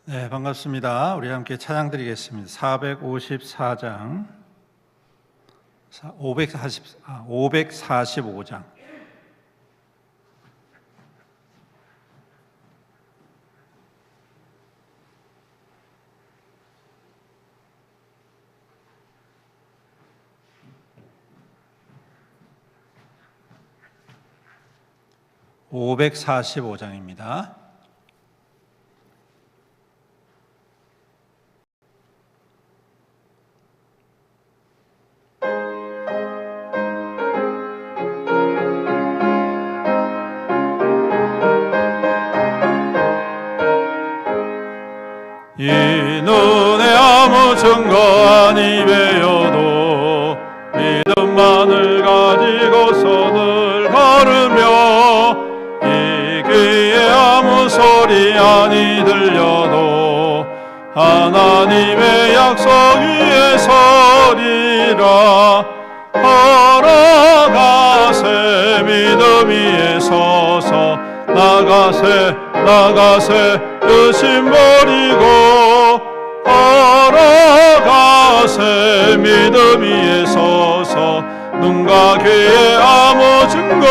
네, 반갑습니다. 우리 함께 찬양 드리겠습니다. 454장, 545장. (545장입니다) 이 눈에 아무 증거 아니 배워도 믿음만을 가지고서 늘 걸으며 이 귀에 아무 소리 아니 들려도 하나님의 약속 위에 서리라. 걸어가세 믿음 위에 서서 나가세 의심 버리고 걸어가세 믿음 위에 서서 눈과 귀에 아무 증거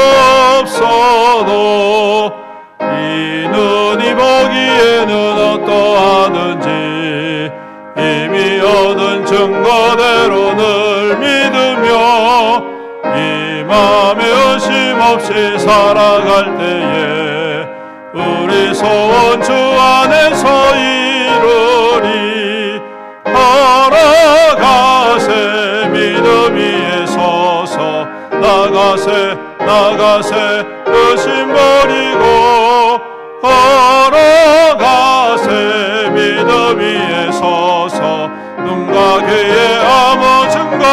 없어도 이 눈이 보기에는 어떠하든지 이미 얻은 증거대로 늘 믿으며 이 맘에 의심 없이 살아갈 때에 우리 소원 주 안에서 이루리. 걸어가세 믿음 위에 서서 나가세 의심 버리고 걸어가세 믿음 위에 서서 눈과 귀에 아무 증거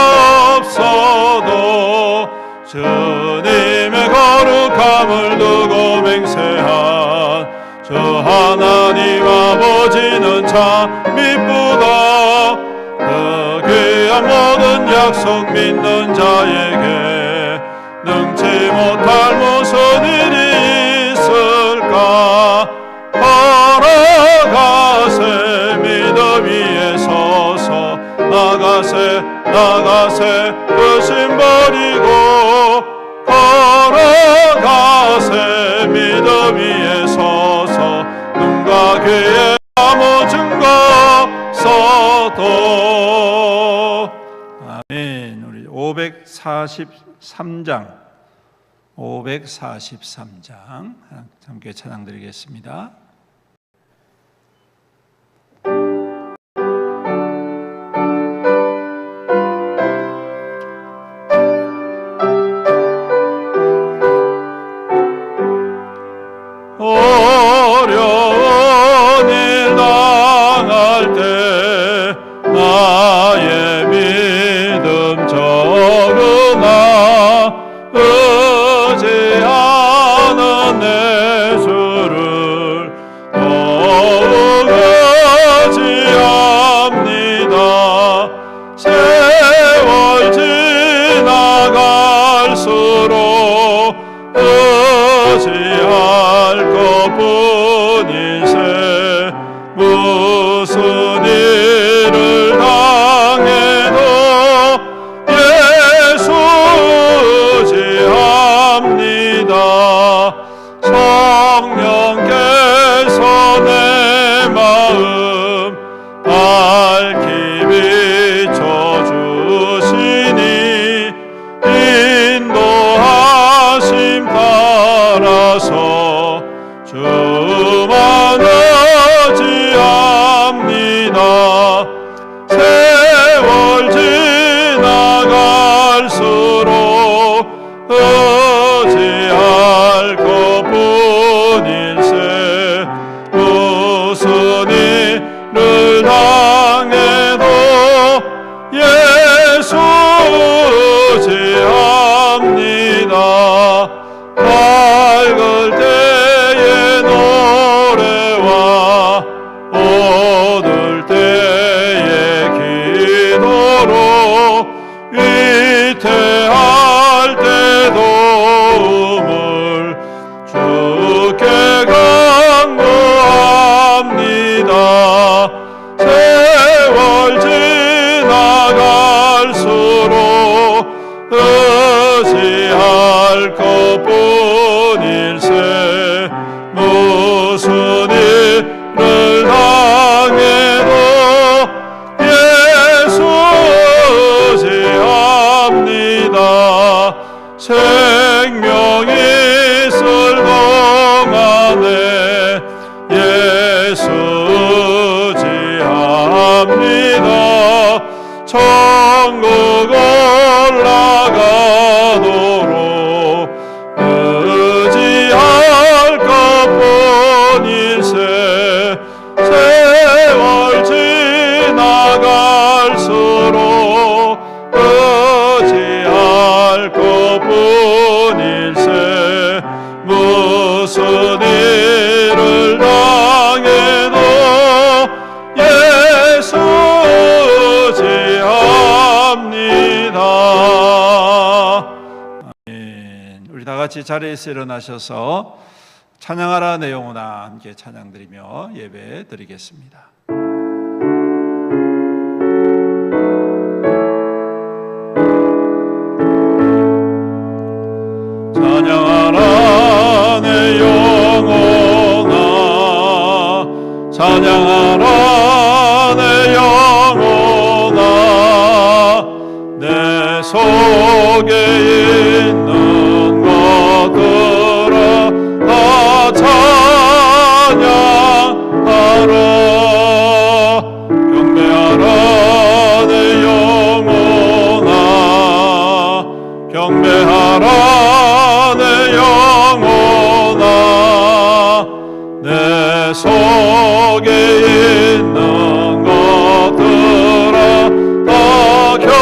없어도 주님의 거룩함을 두고 맹세한 저 하나님 아버지는 참 미쁘다. 그 귀한 모든 약속 믿는 자에게 능치 못할 무슨 일이 있을까. 걸어가세 믿음 위에 서서 나가세 의심 버리고 걸어가세 믿음 위에 서서 눈과 귀에 아무 증거 없어도. 아멘. 우리 543장 함께 찬양 드리겠습니다. 어려운 일 당할 때 나의 믿음 적으나 의지하는 내 주를 더욱 의지합니다. 세월 지나갈수록 의지할 것뿐일세. 무슨 일을 당해도 예수 의지합니다. 성령께서 내 마음 밝히 비춰주시니 인도하심 따라서 주만 의지합니다. 세월 지나갈수록 의지할 것뿐일세. 무슨 일을 당해도 예수 의지합니다. 밝을 때의 노래와 어두울 때의 기도로 위태할 때 도움을 주께 간구합니다. 생명이 있을 동안에 예수 의지합니다. 천국 올라가도록 의지할 것뿐일세. 세월 지나갈수록 의지할 것뿐일세. 무슨 일을 당해도 예수 의지합니다. 아멘. 우리 다 같이 자리에서 일어나셔서 찬양하라 내 영혼아 함께 찬양드리며 예배 드리겠습니다. 찬양하라 내 영혼아, 찬양하라 내 영혼아, 내 속에 있는 것들아 다 찬양하라. 경배하라 내 영혼아, 경배하라 내 영혼아, 내 속에 있는 것들아 다 경배하라.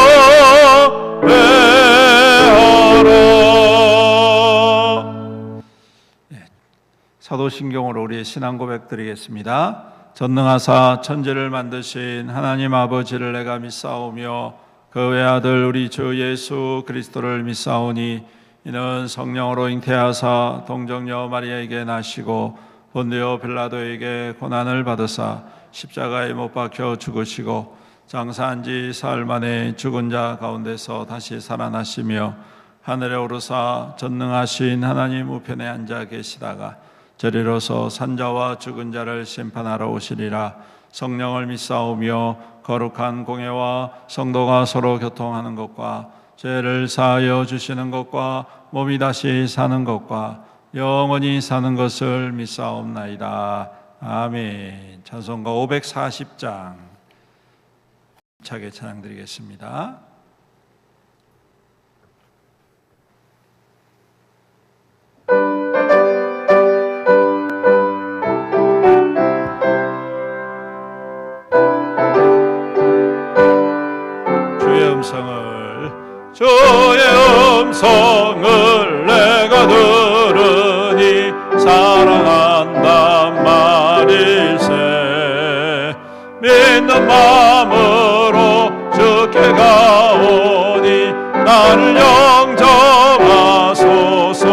사도신경으로 우리의 신앙 고백 드리겠습니다. 전능하사 천지를 만드신 하나님 아버지를 내가 믿사오며 그 외아들 우리 주 예수 그리스도를 믿사오니 이는 성령으로 잉태하사 동정녀 마리아에게 나시고 본디오 빌라도에게 고난을 받으사 십자가에 못 박혀 죽으시고 장사한 지 사흘 만에 죽은 자 가운데서 다시 살아나시며 하늘에 오르사 전능하신 하나님 우편에 앉아 계시다가 저리로서 산자와 죽은 자를 심판하러 오시리라. 성령을 믿사오며 거룩한 공예와 성도가 서로 교통하는 것과 죄를 사하여 주시는 것과 몸이 다시 사는 것과 영원히 사는 것을 믿사옵나이다. 아멘. 찬송가 540장 차게 찬양드리겠습니다. 주의 음성을 내가 들으니 사랑한단 말일세. 믿는 마음으로 주께 가오니 나를 영접하소서.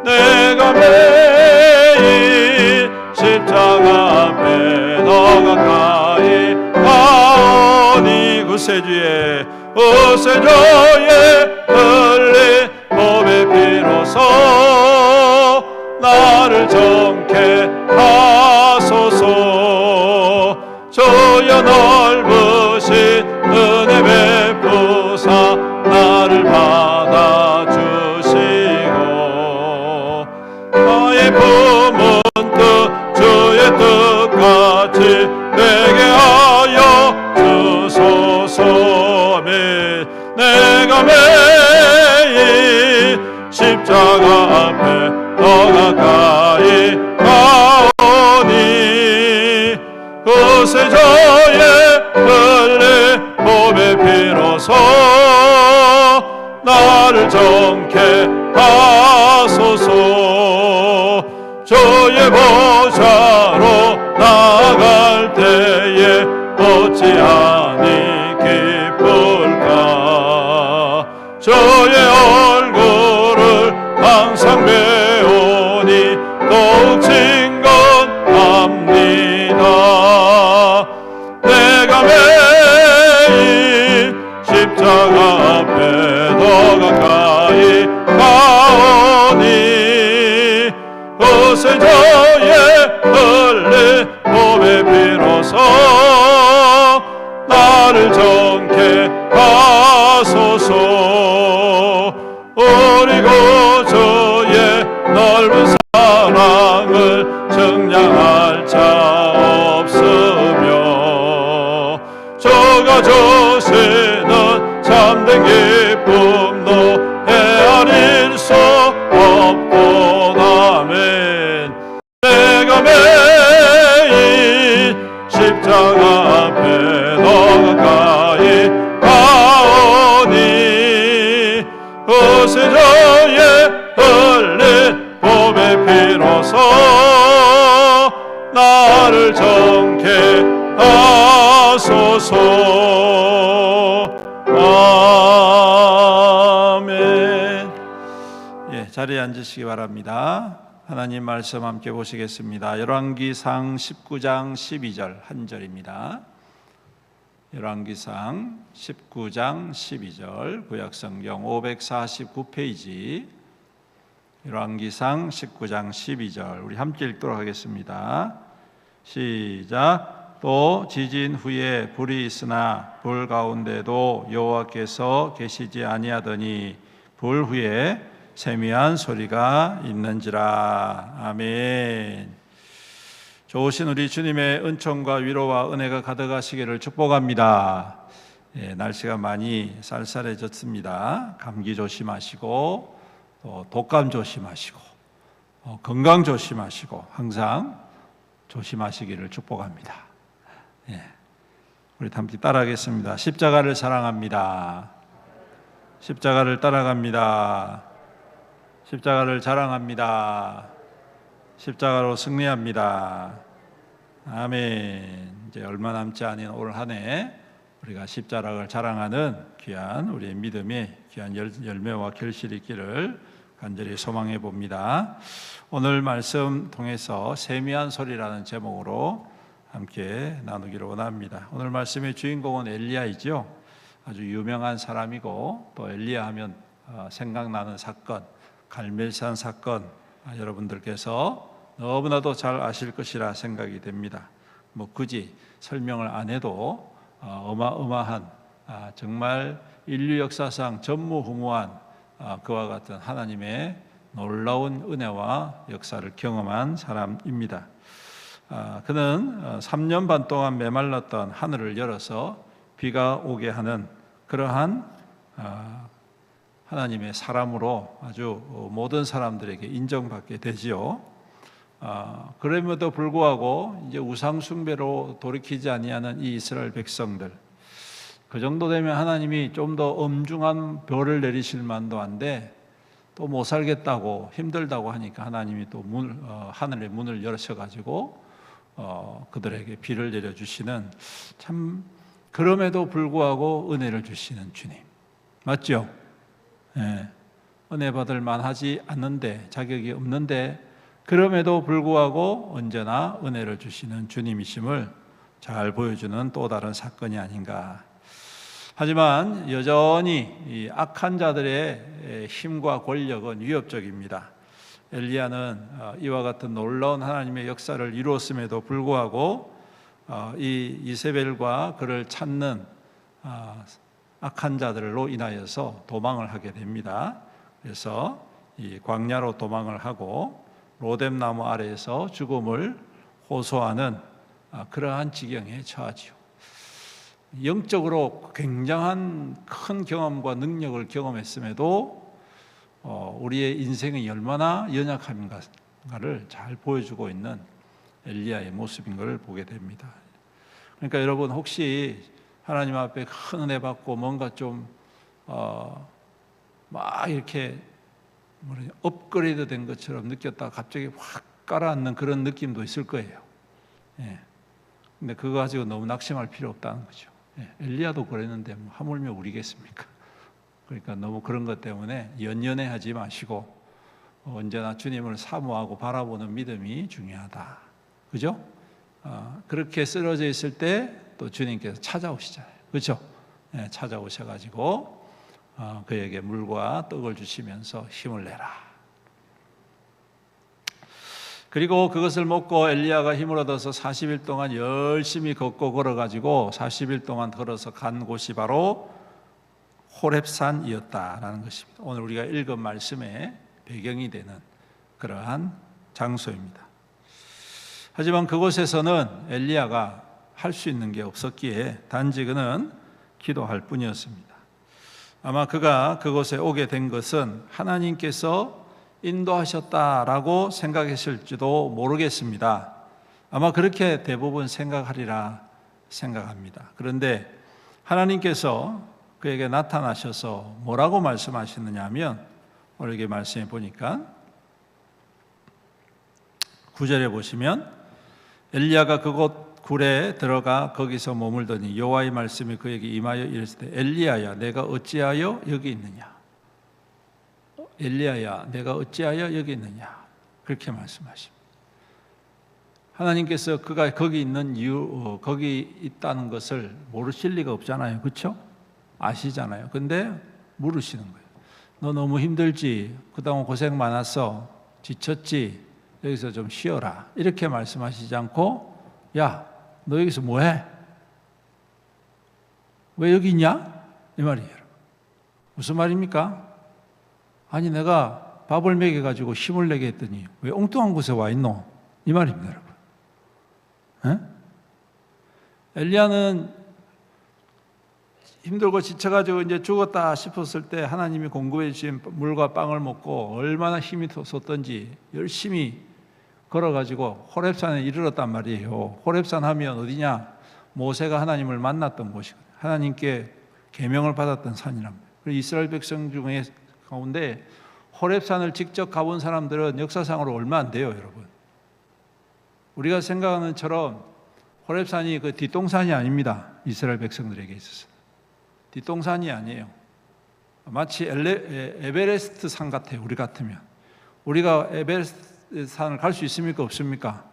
내가 매일 십자가 앞에 더 가까이 가오니 구세주의 흘린 몸의 피로서 나를 정케 하소서. 주여 넓으신 은혜 베푸사 나를 받아주시고 나의 품은 뜻 주의 뜻같이 내게 하여 주소서. 내가 매일 십자가 앞에 더 가까이 가오니 구세주의 흘린 몸의 피로서 나를 정케 하소서. 주의 보좌로 나아갈 때에 어찌하니 주의 얼굴을 항상 배우니 더욱 친근합니다. 내가 매일 십자가 앞에 더 가까이 가오니 구세주의 흘린 몸의 피로서 나를 정케 하소서. 그리고 주의 넓은 사랑을 정량할 자 없으며 주가 주시는 참된 기쁨도 헤아릴 수 없고 아멘. 내가 매일 십자가 앞에 더 가까이 가오니 그것은 저의 흘린 봄의 피로서 나를 정케 하소서. 아멘. 자리에 앉으시기 바랍니다. 하나님 말씀 함께 보시겠습니다. 열왕기상 19장 12절 한 절입니다. 열왕기상 19장 12절 구약성경 549페이지 열왕기상 19장 12절 우리 함께 읽도록 하겠습니다. 시작. 또 지진 후에 불이 있으나 불 가운데도 여호와께서 계시지 아니하더니 불 후에 세미한 소리가 있는지라. 아멘. 좋으신 우리 주님의 은총과 위로와 은혜가 가득하시기를 축복합니다. 날씨가 많이 쌀쌀해졌습니다. 감기 조심하시고 또 독감 조심하시고 건강 조심하시고 항상 조심하시기를 축복합니다. 우리 함께 따라하겠습니다. 십자가를 사랑합니다. 십자가를 따라갑니다. 십자가를 자랑합니다. 십자가로 승리합니다. 아멘. 이제 얼마 남지 않은 올 한 해 우리가 십자가를 자랑하는 귀한 우리의 믿음의 귀한 열매와 결실이 있기를 간절히 소망해 봅니다. 오늘 말씀 통해서 세미한 소리라는 제목으로 함께 나누기를 원합니다. 오늘 말씀의 주인공은 엘리야이죠. 아주 유명한 사람이고 또 엘리야 하면 생각나는 사건, 갈멜산 사건, 여러분들께서 너무나도 잘 아실 것이라 생각이 됩니다. 굳이 설명을 안 해도 어마어마한 정말 인류 역사상 전무후무한 그와 같은 하나님의 놀라운 은혜와 역사를 경험한 사람입니다. 그는 3년 반 동안 메말랐던 하늘을 열어서 비가 오게 하는 그러한 하나님의 사람으로 아주 모든 사람들에게 인정받게 되지요. 그럼에도 불구하고 이제 우상 숭배로 돌이키지 아니하는 이 이스라엘 백성들, 그 정도 되면 하나님이 좀 더 엄중한 벌을 내리실 만도 한데 또 못 살겠다고 힘들다고 하니까 하나님이 또 하늘의 문을 열으셔가지고 그들에게 비를 내려주시는, 참 그럼에도 불구하고 은혜를 주시는 주님 맞죠? 은혜 받을 만하지 않는데, 자격이 없는데 그럼에도 불구하고 언제나 은혜를 주시는 주님이심을 잘 보여주는 또 다른 사건이 아닌가. 하지만 여전히 이 악한 자들의 힘과 권력은 위협적입니다. 엘리야는 이와 같은 놀라운 하나님의 역사를 이루었음에도 불구하고 이 이세벨과 그를 찾는 악한 자들로 인하여서 도망을 하게 됩니다. 그래서 이 광야로 도망을 하고 로뎀나무 아래에서 죽음을 호소하는 그러한 지경에 처하지요. 영적으로 굉장한 큰 경험과 능력을 경험했음에도 우리의 인생이 얼마나 연약한가를 잘 보여주고 있는 엘리야의 모습인 것을 보게 됩니다. 그러니까 여러분, 혹시 하나님 앞에 큰 은혜 받고 뭔가 좀 막 이렇게 업그레이드 된 것처럼 느꼈다가 갑자기 확 깔아앉는 그런 느낌도 있을 거예요. 근데 그거 가지고 너무 낙심할 필요 없다는 거죠. 엘리야도 그랬는데 하물며 우리겠습니까? 그러니까 너무 그런 것 때문에 연연해하지 마시고 언제나 주님을 사모하고 바라보는 믿음이 중요하다. 그죠? 그렇게 쓰러져 있을 때 또 주님께서 찾아오시잖아요. 그렇죠? 찾아오셔가지고 그에게 물과 떡을 주시면서 힘을 내라. 그리고 그것을 먹고 엘리야가 힘을 얻어서 40일 동안 열심히 걷고 걸어가지고 40일 동안 걸어서 간 곳이 바로 호렙산이었다라는 것입니다. 오늘 우리가 읽은 말씀의 배경이 되는 그러한 장소입니다. 하지만 그곳에서는 엘리야가 할 수 있는 게 없었기에 단지 그는 기도할 뿐이었습니다. 아마 그가 그곳에 오게 된 것은 하나님께서 인도하셨다라고 생각했을지도 모르겠습니다. 아마 그렇게 대부분 생각하리라 생각합니다. 그런데 하나님께서 그에게 나타나셔서 뭐라고 말씀하시느냐 하면 오늘 여기 말씀해 보니까 9절에 보시면 엘리야가 그곳 굴에 들어가 거기서 머물더니 여호와의 말씀이 그에게 임하여 이르시되 엘리야야 내가 어찌하여 여기 있느냐. 엘리야야 내가 어찌하여 여기 있느냐. 그렇게 말씀하십니다. 하나님께서 그가 거기 있는 이유, 거기 있다는 것을 모르실 리가 없잖아요. 그렇죠? 아시잖아요. 근데 물으시는 거예요. 너 너무 힘들지? 그동안 고생 많았어? 지쳤지? 여기서 좀 쉬어라. 이렇게 말씀하시지 않고 야, 너 여기서 뭐해? 왜 여기 있냐? 이 말이에요. 무슨 말입니까? 아니 내가 밥을 먹여가지고 힘을 내게 했더니 왜 엉뚱한 곳에 와 있노? 이 말입니다, 여러분. 에? 엘리야는 힘들고 지쳐가지고 이제 죽었다 싶었을 때 하나님이 공급해 주신 물과 빵을 먹고 얼마나 힘이 솟던지 열심히 걸어가지고 호렙산에 이르렀단 말이에요. 호렙산 하면 어디냐? 모세가 하나님을 만났던 곳이거든요. 하나님께 계명을 받았던 산이랍니다. 그리고 이스라엘 백성 중에 가운데 호렙산을 직접 가본 사람들은 역사상으로 얼마 안 돼요, 여러분. 우리가 생각하는 것처럼 호렙산이 그 뒷동산이 아닙니다. 이스라엘 백성들에게 있어서 뒷동산이 아니에요. 마치 에베레스트 산 같아요. 우리 같으면 우리가 에베레스트 산을 갈 수 있습니까? 없습니까?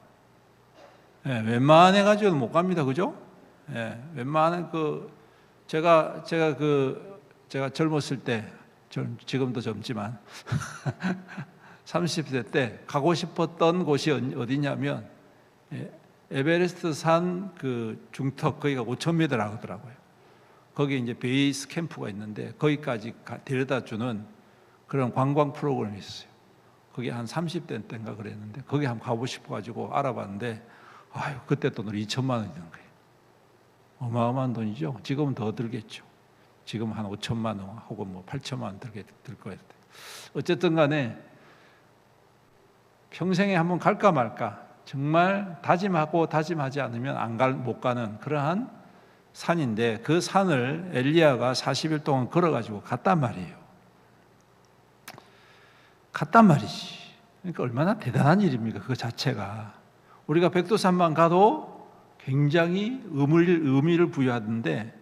예, 웬만해 가지고는 못 갑니다. 그죠? 예, 웬만한 제가 젊었을 때 지금도 젊지만 30대 때 가고 싶었던 곳이 어디냐면 에베레스트 산 그 중턱 거기가 5,000m라고 하더라고요. 거기 이제 베이스 캠프가 있는데 거기까지 데려다 주는 그런 관광 프로그램이 있어요. 거기 한 30대 때인가 그랬는데 거기 한번 가고 싶어가지고 알아봤는데 아유 그때 돈으로 2천만 원이 드는 거예요. 어마어마한 돈이죠. 지금은 더 들겠죠. 지금 한 5천만 원 혹은 뭐 8천만 원 들 거예요. 어쨌든 간에 평생에 한번 갈까 말까 정말 다짐하고 다짐하지 않으면 못 가는 그러한 산인데 그 산을 엘리야가 40일 동안 걸어가지고 갔단 말이에요. 갔단 말이지. 그러니까 얼마나 대단한 일입니까? 그 자체가. 우리가 백두산만 가도 굉장히 의미를 부여하는데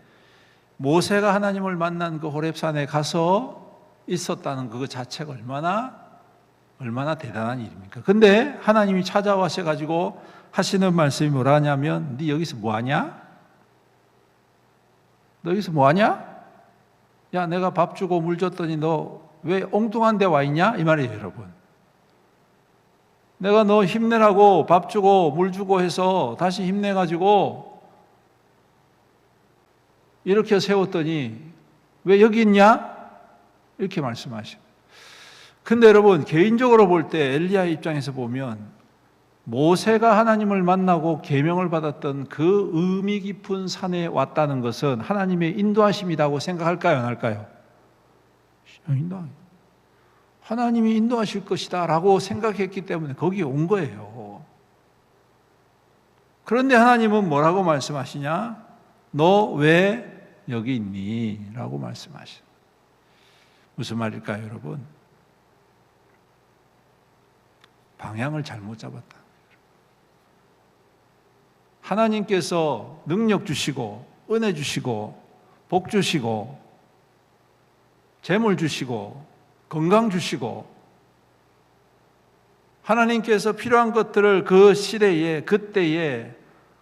모세가 하나님을 만난 그 호렙산에 가서 있었다는 그 자체가 얼마나 대단한 일입니까? 근데 하나님이 찾아와셔가지고 하시는 말씀이 뭐라 하냐면 네 여기서 뭐하냐? 너 여기서 뭐하냐? 야 내가 밥 주고 물 줬더니 너 왜 엉뚱한 데 와 있냐? 이 말이에요, 여러분. 내가 너 힘내라고 밥 주고 물 주고 해서 다시 힘내가지고 이렇게 세웠더니 왜 여기 있냐? 이렇게 말씀하십니다. 근데 여러분, 개인적으로 볼 때 엘리야의 입장에서 보면 모세가 하나님을 만나고 계명을 받았던 그 의미 깊은 산에 왔다는 것은 하나님의 인도하심이라고 생각할까요? 안 할까요? 하나님이 인도하실 것이다 라고 생각했기 때문에 거기에 온 거예요. 그런데 하나님은 뭐라고 말씀하시냐? 너 왜 여기 있니? 라고 말씀하시죠. 무슨 말일까요, 여러분? 방향을 잘못 잡았다. 하나님께서 능력 주시고 은혜 주시고 복 주시고 재물 주시고 건강 주시고 하나님께서 필요한 것들을 그 시대에 그때에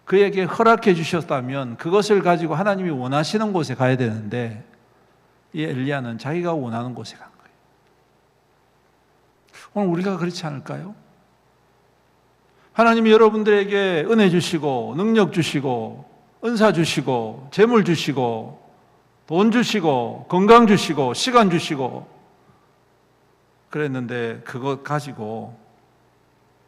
그에게 허락해 주셨다면 그것을 가지고 하나님이 원하시는 곳에 가야 되는데 이 엘리야는 자기가 원하는 곳에 간 거예요. 오늘 우리가 그렇지 않을까요? 하나님이 여러분들에게 은혜 주시고 능력 주시고 은사 주시고 재물 주시고 돈 주시고 건강 주시고 시간 주시고 그랬는데 그것 가지고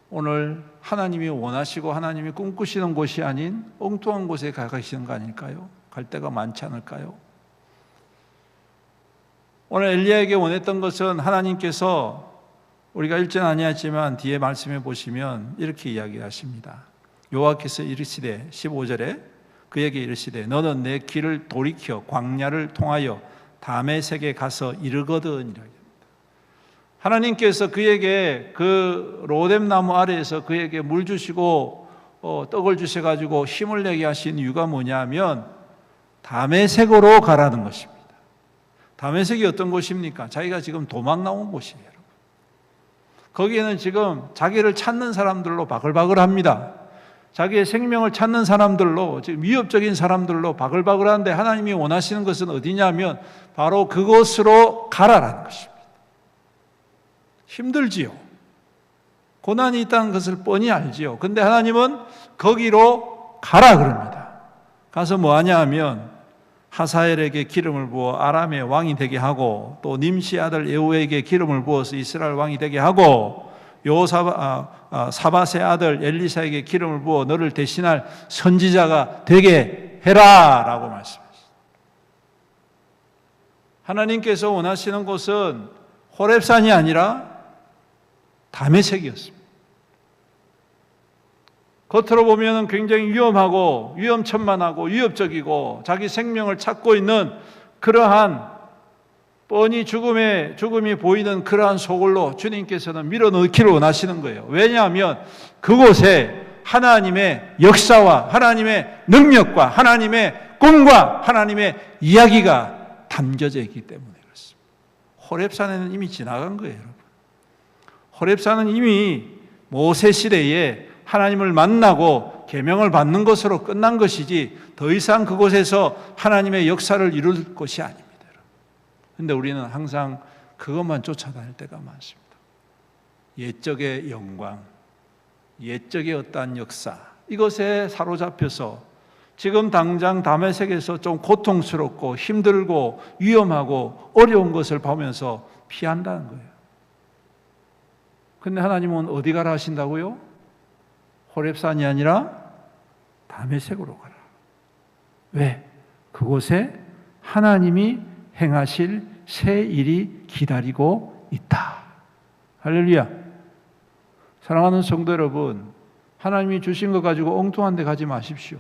오늘 하나님이 원하시고 하나님이 꿈꾸시는 곳이 아닌 엉뚱한 곳에 가 계시는 거 아닐까요? 갈 데가 많지 않을까요? 오늘 엘리야에게 원했던 것은 하나님께서 우리가 읽지는 아니하지만 뒤에 말씀해 보시면 이렇게 이야기하십니다. 여호와께서 이르시되 15절에 그에게 이르시되 너는 내 길을 돌이켜 광야를 통하여 다메섹에 가서 이르거든. 하나님께서 그에게 그 로뎀 나무 아래에서 그에게 물 주시고 떡을 주셔가지고 힘을 내게 하신 이유가 뭐냐면 다메섹으로 가라는 것입니다. 다메섹이 어떤 곳입니까? 자기가 지금 도망 나온 곳이에요. 여러분. 거기에는 지금 자기를 찾는 사람들로 바글바글합니다. 자기의 생명을 찾는 사람들로, 지금 위협적인 사람들로 바글바글한데 하나님이 원하시는 것은 어디냐면 바로 그곳으로 가라라는 것입니다. 힘들지요. 고난이 있다는 것을 뻔히 알지요. 근데 하나님은 거기로 가라 그럽니다. 가서 뭐 하냐 하면 하사엘에게 기름을 부어 아람의 왕이 되게 하고 또 님시 아들 예후에게 기름을 부어서 이스라엘 왕이 되게 하고 사밧의 아들 엘리사에게 기름을 부어 너를 대신할 선지자가 되게 해라라고 말씀하셨습니다. 하나님께서 원하시는 곳은 호렙산이 아니라 다메섹이었습니다. 겉으로 보면 굉장히 위험하고 위험천만하고 위협적이고 자기 생명을 찾고 있는 그러한 뻔히 죽음이 보이는 그러한 소굴로 주님께서는 밀어넣기를 원하시는 거예요. 왜냐하면 그곳에 하나님의 역사와 하나님의 능력과 하나님의 꿈과 하나님의 이야기가 담겨져 있기 때문에 그렇습니다. 호렙산에는 이미 지나간 거예요, 여러분. 호렙산은 이미 모세 시대에 하나님을 만나고 계명을 받는 것으로 끝난 것이지 더 이상 그곳에서 하나님의 역사를 이룰 것이 아닙니다. 그런데 우리는 항상 그것만 쫓아다닐 때가 많습니다. 옛적의 영광, 옛적의 어떠한 역사, 이것에 사로잡혀서 지금 당장 다메섹에서 좀 고통스럽고 힘들고 위험하고 어려운 것을 보면서 피한다는 거예요. 근데 하나님은 어디 가라 하신다고요? 호렙산이 아니라 다메섹으로 가라. 왜? 그곳에 하나님이 행하실 새 일이 기다리고 있다. 할렐루야. 사랑하는 성도 여러분, 하나님이 주신 것 가지고 엉뚱한 데 가지 마십시오.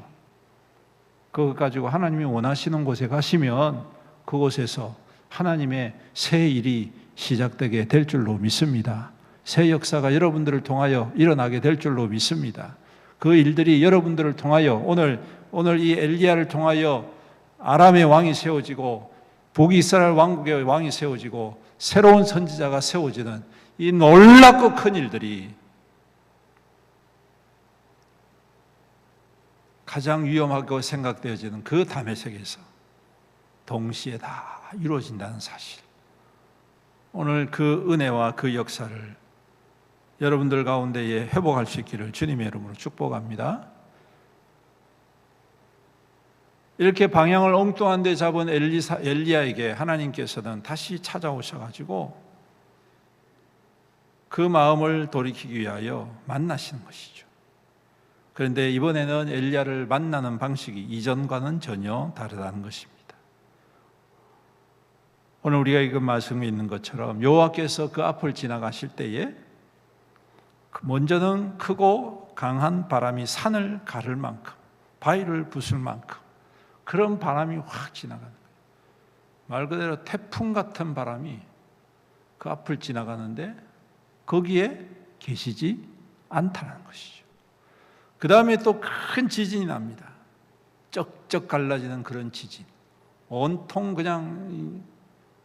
그것 가지고 하나님이 원하시는 곳에 가시면 그곳에서 하나님의 새 일이 시작되게 될 줄로 믿습니다. 새 역사가 여러분들을 통하여 일어나게 될 줄로 믿습니다. 그 일들이 여러분들을 통하여 오늘 이 엘리야를 통하여 아람의 왕이 세워지고 북이스라엘 왕국의 왕이 세워지고 새로운 선지자가 세워지는 이 놀랍고 큰 일들이 가장 위험하고 생각되어지는 그 다메섹에서 동시에 다 이루어진다는 사실, 오늘 그 은혜와 그 역사를 여러분들 가운데에 회복할 수 있기를 주님의 이름으로 축복합니다. 이렇게 방향을 엉뚱한 데 잡은 엘리야에게 하나님께서는 다시 찾아오셔가지고 그 마음을 돌이키기 위하여 만나시는 것이죠. 그런데 이번에는 엘리야를 만나는 방식이 이전과는 전혀 다르다는 것입니다. 오늘 우리가 읽은 말씀에 있는 것처럼 여호와께서 그 앞을 지나가실 때에 먼저는 크고 강한 바람이 산을 가를 만큼, 바위를 부술 만큼 그런 바람이 확 지나가는 거예요. 말 그대로 태풍 같은 바람이 그 앞을 지나가는데 거기에 계시지 않다는 것이죠. 그 다음에 또 큰 지진이 납니다. 쩍쩍 갈라지는 그런 지진. 온통 그냥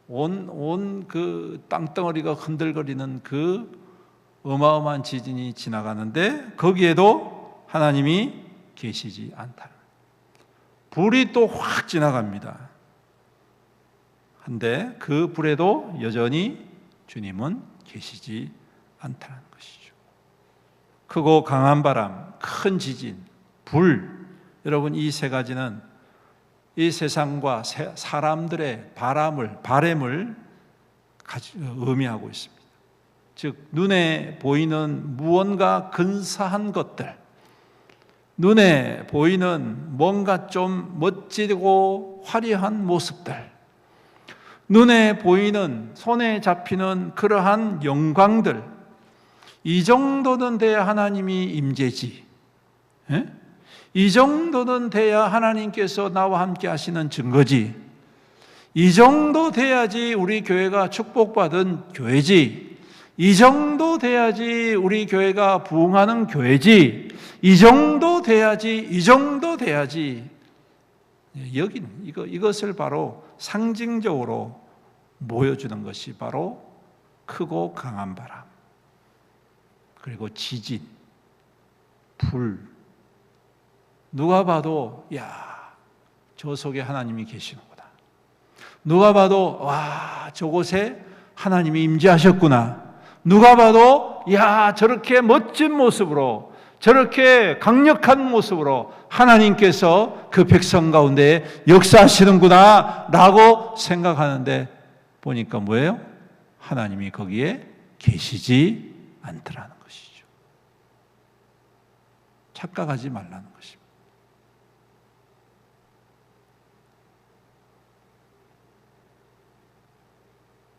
온 그 땅덩어리가 흔들거리는 그 어마어마한 지진이 지나가는데 거기에도 하나님이 계시지 않다는, 불이 또 확 지나갑니다. 한데 그 불에도 여전히 주님은 계시지 않다는 것이죠. 크고 강한 바람, 큰 지진, 불, 여러분 이 세 가지는 이 세상과 사람들의 바램을 의미하고 있습니다. 즉 눈에 보이는 무언가 근사한 것들, 눈에 보이는 뭔가 좀 멋지고 화려한 모습들, 눈에 보이는 손에 잡히는 그러한 영광들, 이 정도는 돼야 하나님이 임재지. 이 정도는 돼야 하나님께서 나와 함께 하시는 증거지. 이 정도 돼야지 우리 교회가 축복받은 교회지. 이 정도 돼야지 우리 교회가 부흥하는 교회지. 이 정도 돼야지. 여기는 이것을 바로 상징적으로 보여주는 것이 바로 크고 강한 바람, 그리고 지진, 불. 누가 봐도 저 속에 하나님이 계시는구나. 누가 봐도 저곳에 하나님이 임재하셨구나. 누가 봐도 저렇게 멋진 모습으로, 저렇게 강력한 모습으로 하나님께서 그 백성 가운데 역사하시는구나 라고 생각하는데 보니까 뭐예요? 하나님이 거기에 계시지 않더라는 것이죠. 착각하지 말라는 것입니다.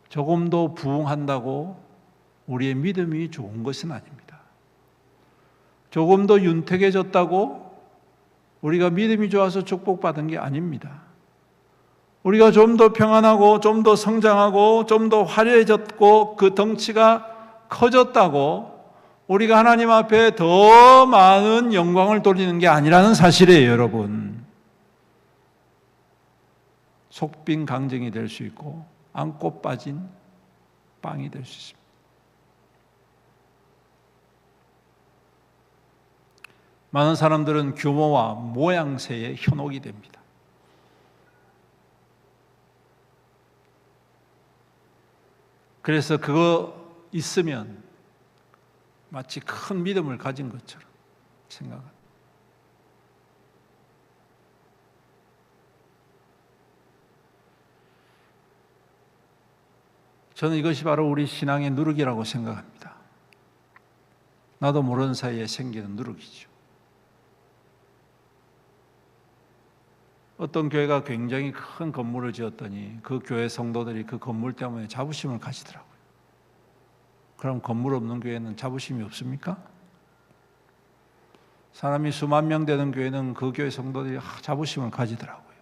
조금 더 부흥한다고 우리의 믿음이 좋은 것은 아닙니다. 조금 더 윤택해졌다고 우리가 믿음이 좋아서 축복받은 게 아닙니다. 우리가 좀 더 평안하고 좀 더 성장하고 좀 더 화려해졌고 그 덩치가 커졌다고 우리가 하나님 앞에 더 많은 영광을 돌리는 게 아니라는 사실이에요, 여러분. 속빈 강정이 될 수 있고 안고 빠진 빵이 될 수 있습니다. 많은 사람들은 규모와 모양새에 현혹이 됩니다. 그래서 그거 있으면 마치 큰 믿음을 가진 것처럼 생각합니다. 저는 이것이 바로 우리 신앙의 누룩이라고 생각합니다. 나도 모르는 사이에 생기는 누룩이죠. 어떤 교회가 굉장히 큰 건물을 지었더니 그 교회 성도들이 그 건물 때문에 자부심을 가지더라고요. 그럼 건물 없는 교회는 자부심이 없습니까? 사람이 수만 명 되는 교회는 그 교회 성도들이 자부심을 가지더라고요.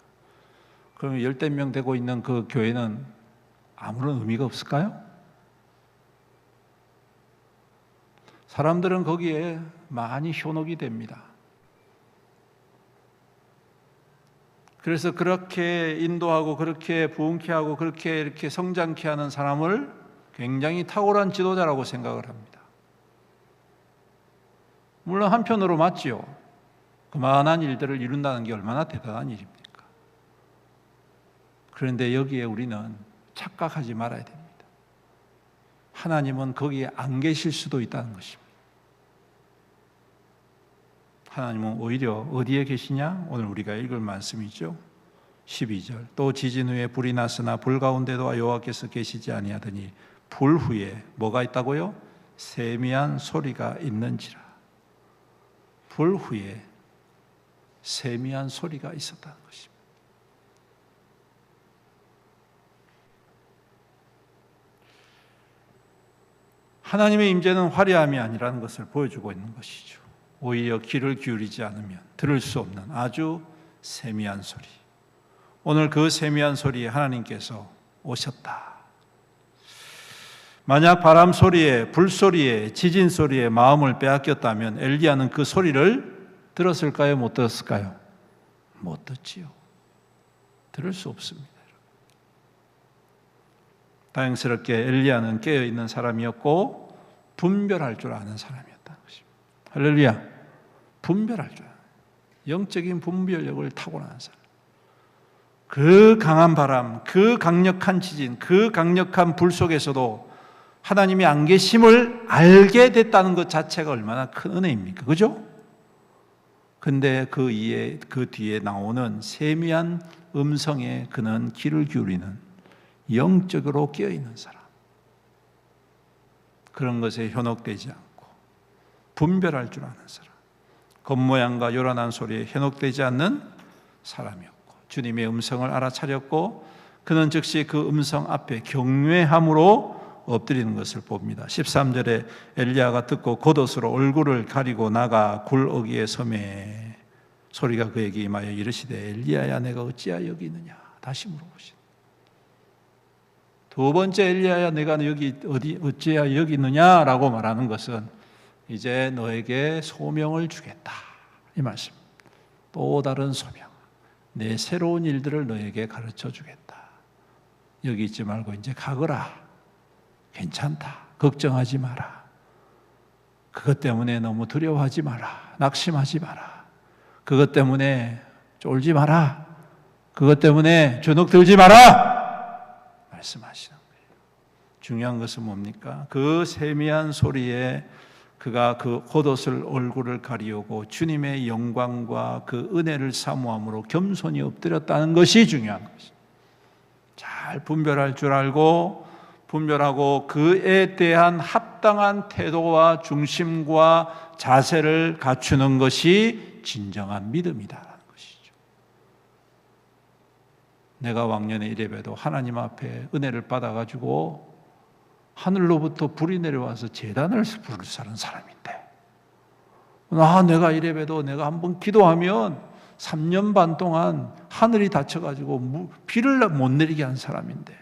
그러면 10대 명 되고 있는 그 교회는 아무런 의미가 없을까요? 사람들은 거기에 많이 현혹이 됩니다. 그래서 그렇게 인도하고 그렇게 부흥케 하고 그렇게 이렇게 성장케 하는 사람을 굉장히 탁월한 지도자라고 생각을 합니다. 물론 한편으로 맞지요. 그만한 일들을 이룬다는 게 얼마나 대단한 일입니까? 그런데 여기에 우리는 착각하지 말아야 됩니다. 하나님은 거기에 안 계실 수도 있다는 것입니다. 하나님은 오히려 어디에 계시냐? 오늘 우리가 읽을 말씀이죠. 12절. 또 지진 후에 불이 났으나 불 가운데도 여호와께서 계시지 아니하더니 불 후에 뭐가 있다고요? 세미한 소리가 있는지라. 불 후에 세미한 소리가 있었다는 것입니다. 하나님의 임재는 화려함이 아니라는 것을 보여주고 있는 것이죠. 오히려 귀를 기울이지 않으면 들을 수 없는 아주 세미한 소리. 오늘 그 세미한 소리에 하나님께서 오셨다. 만약 바람 소리에, 불 소리에, 지진 소리에 마음을 빼앗겼다면 엘리야는 그 소리를 들었을까요? 못 들었을까요? 못 듣지요. 들을 수 없습니다. 다행스럽게 엘리야는 깨어있는 사람이었고 분별할 줄 아는 사람이었다는 것입니다. 할렐루야. 분별할 줄 아는, 영적인 분별력을 타고나는 사람. 그 강한 바람, 그 강력한 지진, 그 강력한 불 속에서도 하나님이 안 계심을 알게 됐다는 것 자체가 얼마나 큰 은혜입니까? 그죠? 근데 그 뒤에 나오는 세미한 음성에 그는 귀를 기울이는 영적으로 깨어있는 사람, 그런 것에 현혹되지 않고 분별할 줄 아는 사람, 겉모양과 요란한 소리에 현혹되지 않는 사람이었고, 주님의 음성을 알아차렸고 그는 즉시 그 음성 앞에 경외함으로 엎드리는 것을 봅니다. 13절에 엘리야가 듣고 겉옷으로 얼굴을 가리고 나가 굴 어귀에 서매 소리가 그에게 임하여 이르시되 엘리야야 내가 어찌하여 여기 있느냐 다시 물어보시다. 두 번째 엘리야야 내가 여기 어찌하여 여기 있느냐라고 말하는 것은 이제 너에게 소명을 주겠다 이 말씀. 또 다른 소명, 내 새로운 일들을 너에게 가르쳐 주겠다. 여기 있지 말고 이제 가거라. 괜찮다. 걱정하지 마라. 그것 때문에 너무 두려워하지 마라. 낙심하지 마라. 그것 때문에 쫄지 마라. 그것 때문에 주눅 들지 마라. 말씀하시는 거예요. 중요한 것은 뭡니까? 그 세미한 소리에 그가 그 겉옷을 얼굴을 가리우고 주님의 영광과 그 은혜를 사모함으로 겸손히 엎드렸다는 것이 중요한 것입니다. 잘 분별할 줄 알고 분별하고 그에 대한 합당한 태도와 중심과 자세를 갖추는 것이 진정한 믿음이다라는 것이죠. 내가 왕년에 이래봬도 하나님 앞에 은혜를 받아가지고 하늘로부터 불이 내려와서 제단을 부르사는 사람인데, 내가 이래봬도 내가 한번 기도하면 3년 반 동안 하늘이 닫혀가지고 비를 못 내리게 한 사람인데,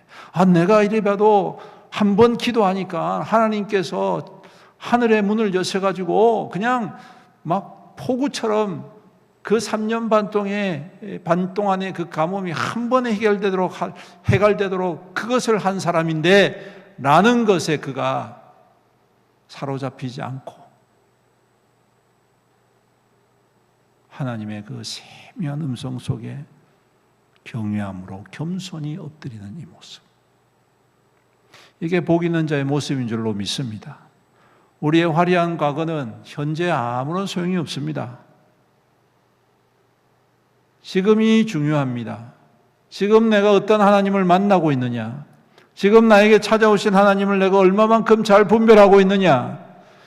내가 이래봬도 한 번 기도하니까 하나님께서 하늘의 문을 여셔가지고 그냥 막 폭우처럼 그 3년 반 동안의 그 가뭄이 한 번에 해결되도록 그것을 한 사람인데, 라는 것에 그가 사로잡히지 않고 하나님의 그 세미한 음성 속에 경외함으로 겸손히 엎드리는 이 모습, 이게 복 있는 자의 모습인 줄로 믿습니다. 우리의 화려한 과거는 현재 아무런 소용이 없습니다. 지금이 중요합니다. 지금 내가 어떤 하나님을 만나고 있느냐, 지금 나에게 찾아오신 하나님을 내가 얼마만큼 잘 분별하고 있느냐,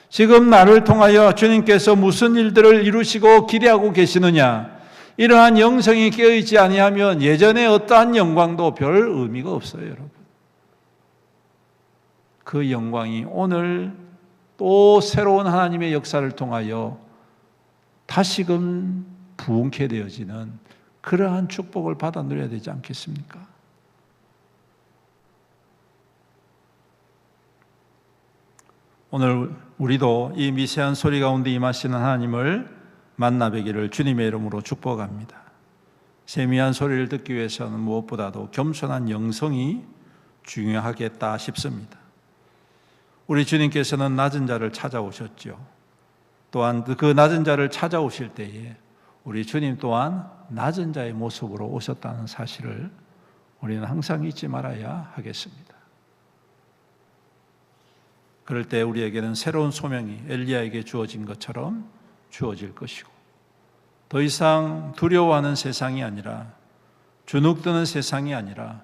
지금 나를 통하여 주님께서 무슨 일들을 이루시고 기대하고 계시느냐, 이러한 영성이 깨어있지 아니하면 예전에 어떠한 영광도 별 의미가 없어요, 여러분. 그 영광이 오늘 또 새로운 하나님의 역사를 통하여 다시금 부흥케 되어지는 그러한 축복을 받아 누려야 되지 않겠습니까? 오늘 우리도 이 미세한 소리 가운데 임하시는 하나님을 만나 뵈기를 주님의 이름으로 축복합니다. 세미한 소리를 듣기 위해서는 무엇보다도 겸손한 영성이 중요하겠다 싶습니다. 우리 주님께서는 낮은 자를 찾아오셨죠. 또한 그 낮은 자를 찾아오실 때에 우리 주님 또한 낮은 자의 모습으로 오셨다는 사실을 우리는 항상 잊지 말아야 하겠습니다. 그럴 때 우리에게는 새로운 소명이 엘리야에게 주어진 것처럼 주어질 것이고, 더 이상 두려워하는 세상이 아니라, 주눅드는 세상이 아니라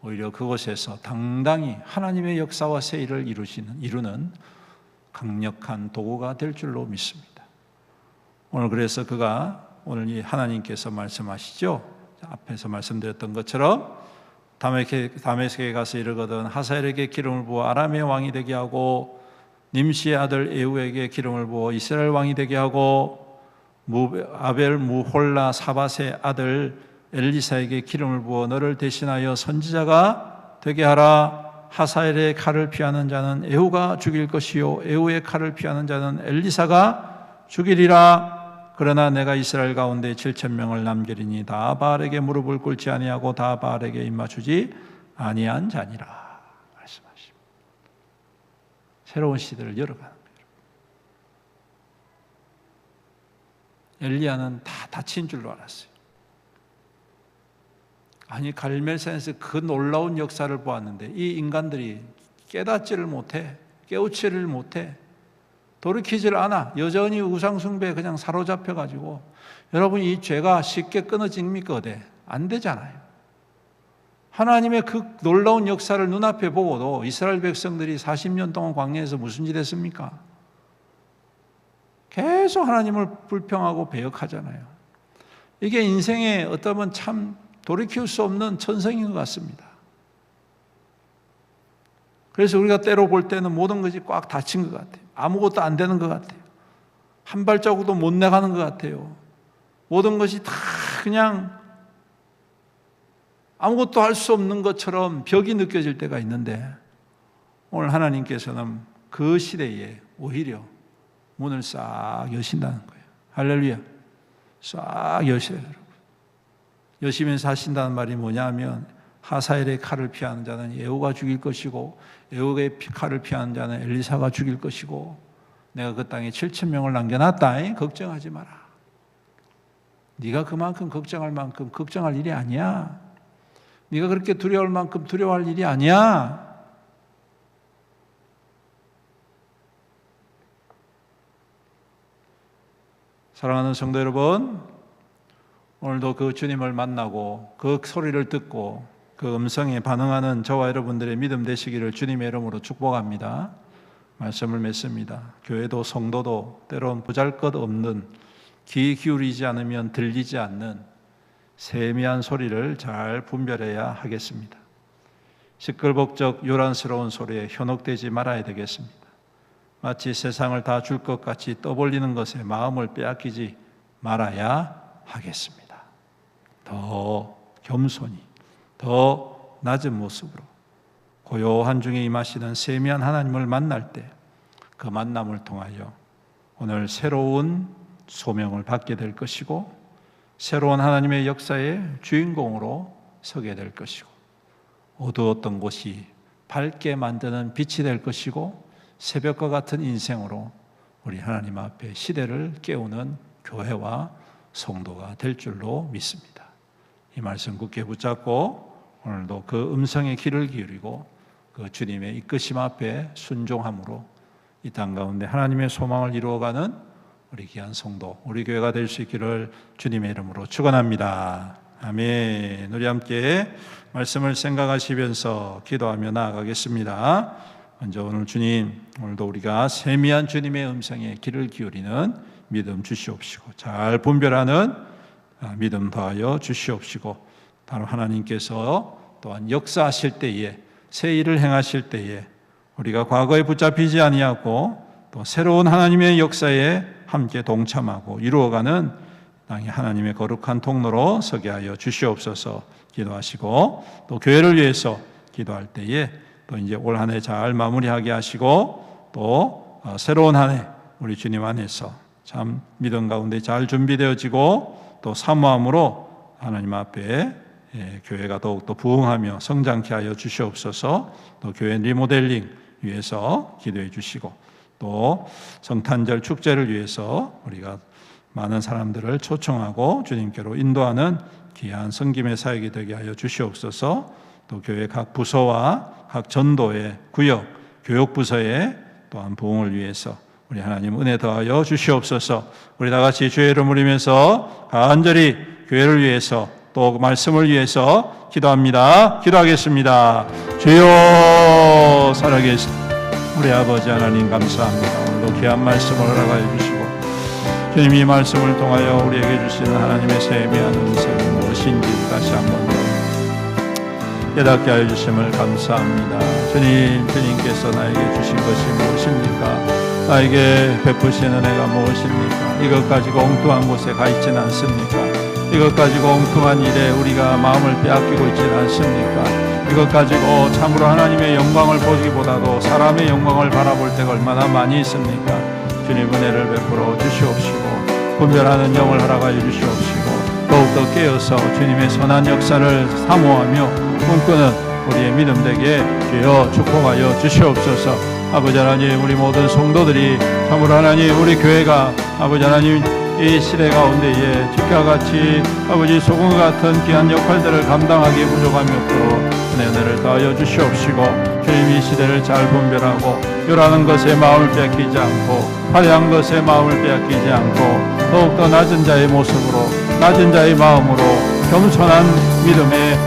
오히려 그곳에서 당당히 하나님의 역사와 세일을 이루는 강력한 도구가 될 줄로 믿습니다. 오늘 그래서 오늘 이 하나님께서 말씀하시죠. 앞에서 말씀드렸던 것처럼 다메섹에 가서 이르거든 하사엘에게 기름을 부어 아람의 왕이 되게 하고, 님시의 아들 에후에게 기름을 부어 이스라엘 왕이 되게 하고, 아벨 무홀라 사밧의 아들 엘리사에게 기름을 부어 너를 대신하여 선지자가 되게 하라. 하사엘의 칼을 피하는 자는 에후가 죽일 것이요 에후의 칼을 피하는 자는 엘리사가 죽이리라. 그러나 내가 이스라엘 가운데 7,000명을 남기리니 다 바알에게 무릎을 꿇지 아니하고 다 바알에게 입맞추지 아니한 자니라 말씀하십니다. 새로운 시대를 열어가는 거예요. 엘리야는 다 다친 줄로 알았어요. 아니 갈멜산에서 그 놀라운 역사를 보았는데 이 인간들이 깨닫지를 못해, 깨우치를 못해, 돌이키질 않아. 여전히 우상숭배에 그냥 사로잡혀가지고, 여러분 이 죄가 쉽게 끊어집니까? 어때? 안 되잖아요. 하나님의 그 놀라운 역사를 눈앞에 보고도 이스라엘 백성들이 40년 동안 광야에서 무슨 짓 했습니까? 계속 하나님을 불평하고 배역하잖아요. 이게 인생에 어쩌면 참 돌이킬 수 없는 천성인 것 같습니다. 그래서 우리가 때로 볼 때는 모든 것이 꽉 닫힌 것 같아요. 아무것도 안 되는 것 같아요. 한 발자국도 못 나가는 것 같아요. 모든 것이 다 그냥 아무것도 할 수 없는 것처럼 벽이 느껴질 때가 있는데, 오늘 하나님께서는 그 시대에 오히려 문을 싹 여신다는 거예요. 할렐루야. 싹 여셔요, 여러분. 여시면서 하신다는 말이 뭐냐 하면, 하사엘의 칼을 피하는 자는 예후가 죽일 것이고, 예후의 칼을 피하는 자는 엘리사가 죽일 것이고, 내가 그 땅에 7,000명을 남겨놨다. 걱정하지 마라. 네가 그만큼 걱정할 만큼 걱정할 일이 아니야. 네가 그렇게 두려워할 만큼 두려워할 일이 아니야. 사랑하는 성도 여러분, 오늘도 그 주님을 만나고 그 소리를 듣고 그 음성에 반응하는 저와 여러분들의 믿음 되시기를 주님의 이름으로 축복합니다. 말씀을 맺습니다. 교회도 성도도 때론 보잘것없는, 귀 기울이지 않으면 들리지 않는 세미한 소리를 잘 분별해야 하겠습니다. 시끌벅적 요란스러운 소리에 현혹되지 말아야 되겠습니다. 마치 세상을 다 줄 것 같이 떠벌리는 것에 마음을 빼앗기지 말아야 하겠습니다. 더 겸손히, 더 낮은 모습으로 고요한 중에 임하시는 세미한 하나님을 만날 때 그 만남을 통하여 오늘 새로운 소명을 받게 될 것이고, 새로운 하나님의 역사의 주인공으로 서게 될 것이고, 어두웠던 곳이 밝게 만드는 빛이 될 것이고, 새벽과 같은 인생으로 우리 하나님 앞에 시대를 깨우는 교회와 성도가 될 줄로 믿습니다. 이 말씀 굳게 붙잡고 오늘도 그 음성에 귀를 기울이고 그 주님의 이끄심 앞에 순종함으로 이 땅 가운데 하나님의 소망을 이루어가는 우리 귀한 성도, 우리 교회가 될 수 있기를 주님의 이름으로 축원합니다. 아멘. 우리 함께 말씀을 생각하시면서 기도하며 나아가겠습니다. 먼저 오늘 주님, 오늘도 우리가 세미한 주님의 음성에 귀를 기울이는 믿음 주시옵시고, 잘 분별하는 믿음 더하여 주시옵시고, 바로 하나님께서 또한 역사하실 때에, 새 일을 행하실 때에 우리가 과거에 붙잡히지 아니하고 또 새로운 하나님의 역사에 함께 동참하고 이루어가는 땅에 하나님의 거룩한 통로로 서게 하여 주시옵소서. 기도하시고 또 교회를 위해서 기도할 때에 또 이제 올 한 해 잘 마무리하게 하시고 또 새로운 한 해 우리 주님 안에서 참 믿음 가운데 잘 준비되어지고 또 사모함으로 하나님 앞에 교회가 더욱더 부흥하며 성장케 하여 주시옵소서. 또 교회 리모델링 위해서 기도해 주시고 또 성탄절 축제를 위해서 우리가 많은 사람들을 초청하고 주님께로 인도하는 귀한 섬김의 사역이 되게 하여 주시옵소서. 또 교회 각 부서와 각 전도의 구역, 교육부서의 또한 부흥을 위해서 우리 하나님 은혜 더하여 주시옵소서. 우리 다 같이 주의 이름을 울리면서 간절히 교회를 위해서 또 말씀을 위해서 기도합니다. 기도하겠습니다. 주여 살아계신 우리 아버지 하나님 감사합니다. 오늘도 귀한 말씀을 허락하여 주시고 주님이 말씀을 통하여 우리에게 주시는 하나님의 세미한 음성이 무엇인지 다시 한번 깨닫게 하여 주심을 감사합니다. 주님께서 나에게 주신 것이 무엇입니까? 나에게 베푸시는 은혜가 무엇입니까? 이것 가지고 엉뚱한 곳에 가 있지는 않습니까? 이것 가지고 엉뚱한 일에 우리가 마음을 빼앗기고 있지는 않습니까? 이것 가지고 참으로 하나님의 영광을 보기보다도 사람의 영광을 바라볼 때가 얼마나 많이 있습니까? 주님 은혜를 베풀어 주시옵시고 분별하는 영을 허락하여 주시옵시고 더욱더 깨어서 주님의 선한 역사를 사모하며 꿈꾸는 우리의 믿음 되게 주여 축복하여 주시옵소서. 아버지 하나님, 우리 모든 성도들이 참으로 하나님 우리 교회가 아버지 하나님 이 시대 가운데에 주와 같이 아버지 소금 같은 귀한 역할들을 감당하기에 부족함이 없도록 은혜를 더하여 주시옵시고 주님 이 시대를 잘 분별하고 요란한 것에 마음을 빼앗기지 않고 화려한 것에 마음을 빼앗기지 않고 더욱더 낮은 자의 모습으로 낮은 자의 마음으로 겸손한 믿음의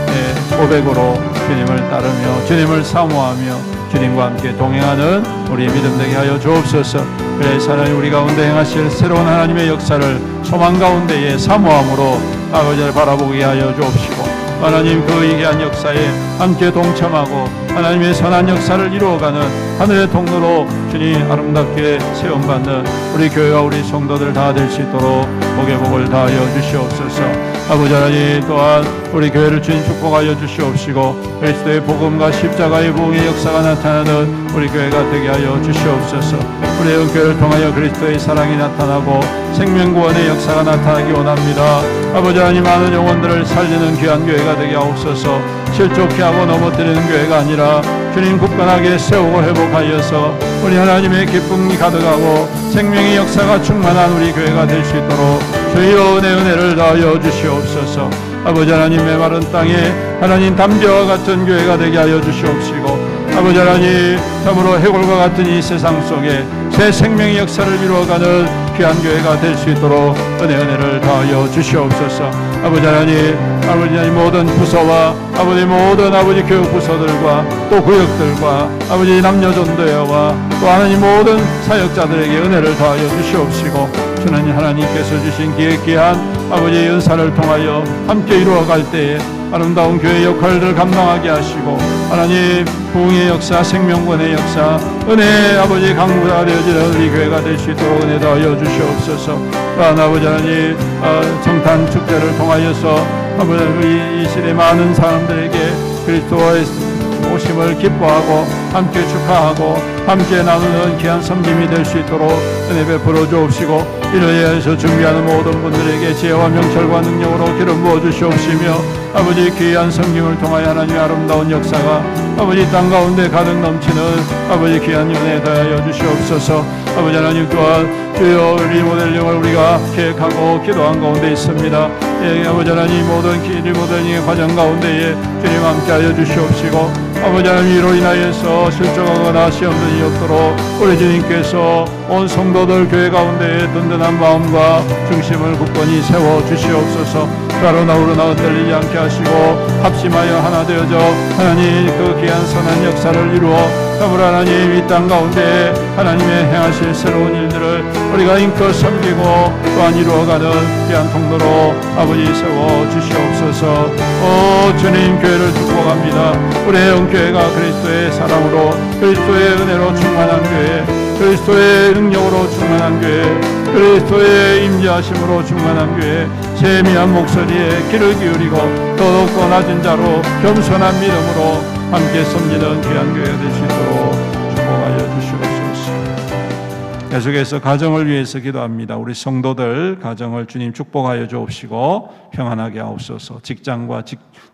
고백으로 주님을 따르며 주님을 사모하며 주님과 함께 동행하는 우리의 믿음 되게 하여 주옵소서. 그래서 하나님 우리 가운데 행하실 새로운 하나님의 역사를 소망 가운데에 사모함으로 아버지를 바라보게 하여 주옵시고, 하나님 그 위대한 역사에 함께 동참하고 하나님의 선한 역사를 이루어가는 하늘의 통로로 주님 아름답게 세움받는 우리 교회와 우리 성도들 다 될 수 있도록 복의 복을 다하여 주시옵소서. 아버지 하나님 또한 우리 교회를 주님 축복하여 주시옵시고, 그리스도의 복음과 십자가의 부흥의 역사가 나타나는 우리 교회가 되게 하여 주시옵소서. 우리의 교회를 통하여 그리스도의 사랑이 나타나고 생명구원의 역사가 나타나기 원합니다. 아버지 하나님 많은 영혼들을 살리는 귀한 교회가 되게 하옵소서. 실족케 하고 넘어뜨리는 교회가 아니라 주님 굳건하게 세우고 회복하여서 우리 하나님의 기쁨이 가득하고 생명의 역사가 충만한 우리 교회가 될 수 있도록 주여 은혜를 다하여 주시옵소서. 아버지 하나님 메마른 땅에 하나님 담벼와 같은 교회가 되게 하여 주시옵시고, 아버지 하나님 참으로 해골과 같은 이 세상 속에 새 생명의 역사를 이루어가는 귀한 교회가 될 수 있도록 은혜를 다하여 주시옵소서. 아버지 하나님 모든 부서와 아버지 모든 아버지 교육 부서들과 또 구역들과 아버지 남녀전도회와 또 하나님 모든 사역자들에게 은혜를 더하여 주시옵시고, 주님 하나님께서 주신 기획기한 아버지의 연사를 통하여 함께 이루어갈 때에 아름다운 교회 역할들을 감당하게 하시고, 하나님 부흥의 역사, 생명권의 역사, 은혜의 아버지 강구가 되어지는 우리 교회가 될 수 있도록 은혜 더하여 주시옵소서. 또한 아버지 하나님 성탄 축제를 통하여서 아버지 이 시대 많은 사람들에게 그리스도의 오심을 기뻐하고 함께 축하하고 함께 나누는 귀한 섬김이 될 수 있도록 은혜 베풀어 주옵시고, 이를 위해서 준비하는 모든 분들에게 지혜와 명철과 능력으로 기름 부어 주시옵시며, 아버지 귀한 섬김을 통하여 하나님의 아름다운 역사가 아버지 땅 가운데 가득 넘치는 아버지 귀한 은혜 더하여 주시옵소서. 아버지 하나님 또한 주여 리모델링을 우리가 계획하고 기도한 가운데 있습니다. 아버지 하나님 모든 리모델링의 과정 가운데에 주님 함께하여 주시옵시고, 아버지 하나님 이로 인하여서 실족하거나 시험들이 없도록 우리 주님께서 온 성도들 교회 가운데에 든든한 마음과 중심을 굳건히 세워 주시옵소서. 가로나 우러나 흩날리지 않게 하시고 합심하여 하나 되어져 하나님 그 귀한 선한 역사를 이루어 참으로 하나님 이 땅 가운데 하나님의 행하실 새로운 일들을 우리가 인껏 섬기고 또한 이루어가는 귀한 통로로 아버지 세워 주시옵소서. 오 주님 교회를 축복합니다. 우리의 영교회가 그리스도의 사랑으로 그리스도의 은혜로 충만한 교회, 그리스도의 능력으로 충만한 교회, 그리스도의 임재하심으로 충만한 교회, 세미한 목소리에 귀를 기울이고 더욱더 낮은 자로 겸손한 믿음으로 함께 섬기는 귀한 교회가 될 수 있도록 축복하여 주시옵소서. 계속해서 가정을 위해서 기도합니다. 우리 성도들 가정을 주님 축복하여 주옵시고 평안하게 하옵소서. 직장과